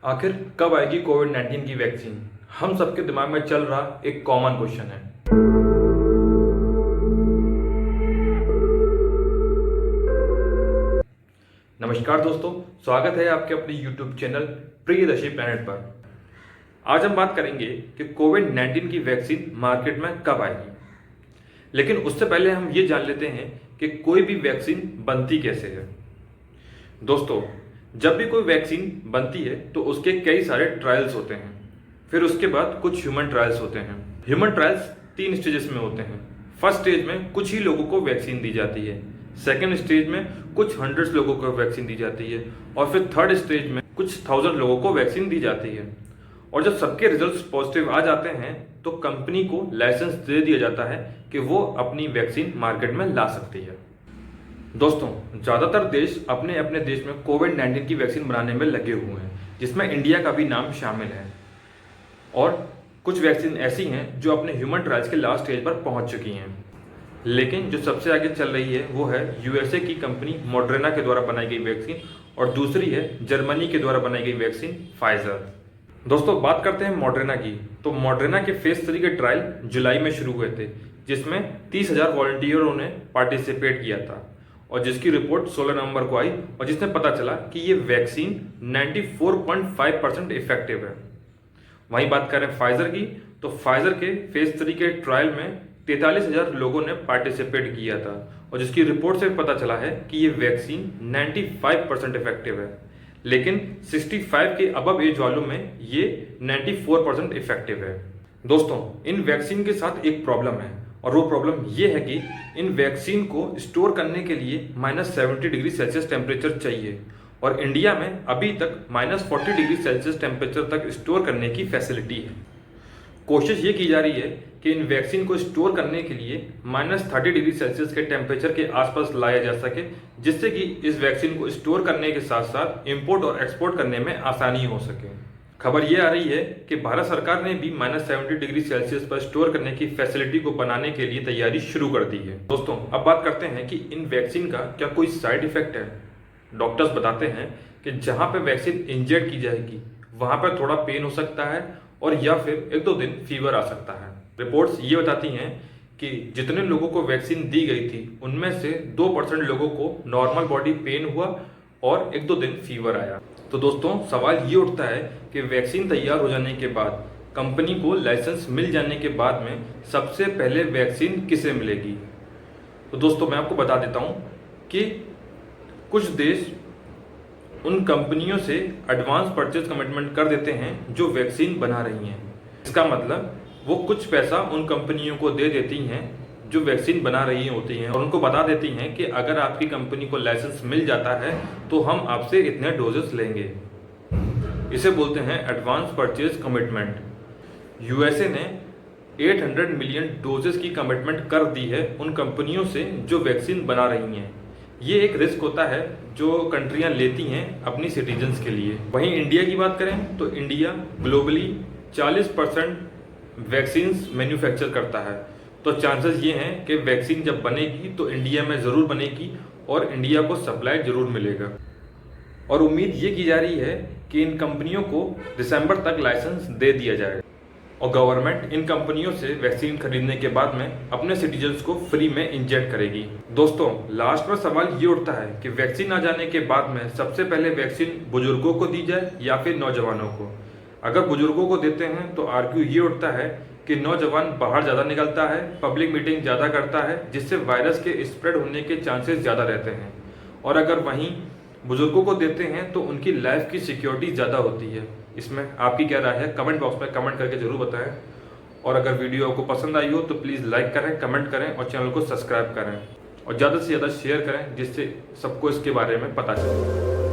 आखिर कब आएगी कोविड-19 की वैक्सीन? हम सबके दिमाग में चल रहा एक कॉमन क्वेश्चन है। नमस्कार दोस्तों, स्वागत है आपके अपने YouTube चैनल प्रियदर्शी प्लैनेट पर। आज हम बात करेंगे कि कोविड-19 की वैक्सीन मार्केट में कब आएगी। लेकिन उससे पहले हम ये जान लेते हैं कि कोई भी वैक्सीन बनती कैसे है। दोस्तों, जब भी कोई वैक्सीन बनती है तो उसके कई सारे ट्रायल्स होते हैं। फिर उसके बाद कुछ ह्यूमन ट्रायल्स होते हैं। ह्यूमन ट्रायल्स 3 स्टेजेस में होते हैं। फर्स्ट स्टेज में कुछ ही लोगों को वैक्सीन दी जाती है, सेकेंड स्टेज में कुछ हंड्रेड्स लोगों को वैक्सीन दी जाती है और फिर थर्ड स्टेज में कुछ 1000 लोगों को वैक्सीन दी जाती है। और जब सबके रिजल्ट्स पॉजिटिव आ जाते हैं तो कंपनी को लाइसेंस दे दिया जाता है कि वो अपनी वैक्सीन मार्केट में ला सकती है। दोस्तों, ज़्यादातर देश अपने अपने देश में कोविड-19 की वैक्सीन बनाने में लगे हुए हैं, जिसमें इंडिया का भी नाम शामिल है। और कुछ वैक्सीन ऐसी हैं जो अपने ह्यूमन ट्रायल्स के लास्ट स्टेज पर पहुंच चुकी हैं। लेकिन जो सबसे आगे चल रही है वो है यूएसए की कंपनी मॉडर्ना के द्वारा बनाई गई वैक्सीन और दूसरी है जर्मनी के द्वारा बनाई गई वैक्सीन फाइजर। दोस्तों, बात करते हैं मॉडर्ना की। तो मॉडर्ना के फेज 3 के ट्रायल जुलाई में शुरू हुए थे, जिसमें 30,000 वॉलंटियरों ने पार्टिसिपेट किया था और जिसकी रिपोर्ट 16 नवंबर को आई और जिसमें पता चला कि ये वैक्सीन 94.5% इफेक्टिव है। वहीं बात करें फाइजर की, तो फाइजर के फेज 3 के ट्रायल में 43,000 लोगों ने पार्टिसिपेट किया था और जिसकी रिपोर्ट से पता चला है कि ये वैक्सीन 95% इफेक्टिव है। लेकिन 65 के अबव एज वालों में ये 94% इफेक्टिव है। दोस्तों, इन वैक्सीन के साथ एक प्रॉब्लम है और वो प्रॉब्लम ये है कि इन वैक्सीन को स्टोर करने के लिए -70 डिग्री सेल्सियस टेम्परेचर चाहिए और इंडिया में अभी तक -40 डिग्री सेल्सियस टेम्परेचर तक स्टोर करने की फैसिलिटी है। कोशिश ये की जा रही है कि इन वैक्सीन को स्टोर करने के लिए -30 डिग्री सेल्सियस के टेम्परेचर के आसपास लाया जा सके, जिससे कि इस वैक्सीन को स्टोर करने के साथ साथ इंपोर्ट और एक्सपोर्ट करने में आसानी हो सके। खबर ये आ रही है कि भारत सरकार ने भी -70 डिग्री सेल्सियस पर स्टोर करने की फैसिलिटी को बनाने के लिए तैयारी शुरू कर दी है। दोस्तों, अब बात करते हैं कि इन वैक्सीन का क्या कोई साइड इफेक्ट है। डॉक्टर्स बताते हैं कि जहां पर वैक्सीन इंजेक्ट की जाएगी वहां पर थोड़ा पेन हो सकता है और या फिर 1-2 दिन फीवर आ सकता है। रिपोर्ट्स ये बताती हैं कि जितने लोगों को वैक्सीन दी गई थी उनमें से 2% लोगों को नॉर्मल बॉडी पेन हुआ और 1-2 दिन फीवर आया। तो दोस्तों, सवाल ये उठता है कि वैक्सीन तैयार हो जाने के बाद, कंपनी को लाइसेंस मिल जाने के बाद में सबसे पहले वैक्सीन किसे मिलेगी। तो दोस्तों, मैं आपको बता देता हूँ कि कुछ देश उन कंपनियों से एडवांस परचेज कमिटमेंट कर देते हैं जो वैक्सीन बना रही हैं। इसका मतलब वो कुछ पैसा उन कंपनियों को दे देती हैं जो वैक्सीन बना रही होती हैं और उनको बता देती हैं कि अगर आपकी कंपनी को लाइसेंस मिल जाता है तो हम आपसे इतने डोजेस लेंगे। इसे बोलते हैं एडवांस परचेज कमिटमेंट। यूएसए ने 800 मिलियन डोजेस की कमिटमेंट कर दी है उन कंपनियों से जो वैक्सीन बना रही हैं। ये एक रिस्क होता है जो कंट्रियां लेती हैं अपनी सिटीजन्स के लिए। वहीं इंडिया की बात करें तो इंडिया ग्लोबली 40% वैक्सीन्स मैन्युफैक्चर करता है। तो चांसेस ये हैं कि वैक्सीन जब बनेगी तो इंडिया में ज़रूर बनेगी और इंडिया को सप्लाई ज़रूर मिलेगा। और उम्मीद ये की जा रही है कि इन कंपनियों को दिसंबर तक लाइसेंस दे दिया जाएगा और गवर्नमेंट इन कंपनियों से वैक्सीन खरीदने के बाद में अपने सिटीजन्स को फ्री में इंजेक्ट करेगी। दोस्तों, लास्ट में सवाल ये उठता है कि वैक्सीन आ जाने के बाद में सबसे पहले वैक्सीन बुजुर्गों को दी जाए या फिर नौजवानों को। अगर बुजुर्गों को देते हैं तो आर्ग्यू ये उठता है कि नौजवान बाहर ज़्यादा निकलता है, पब्लिक मीटिंग ज़्यादा करता है, जिससे वायरस के स्प्रेड होने के चांसेस ज़्यादा रहते हैं। और अगर वहीं बुजुर्गों को देते हैं तो उनकी लाइफ की सिक्योरिटी ज़्यादा होती है। इसमें आपकी क्या राय है? कमेंट बॉक्स में कमेंट करके जरूर बताएं। और अगर वीडियो आपको पसंद आई हो तो प्लीज़ लाइक करें, कमेंट करें और चैनल को सब्सक्राइब करें और ज़्यादा से ज़्यादा शेयर करें, जिससे सबको इसके बारे में पता चले।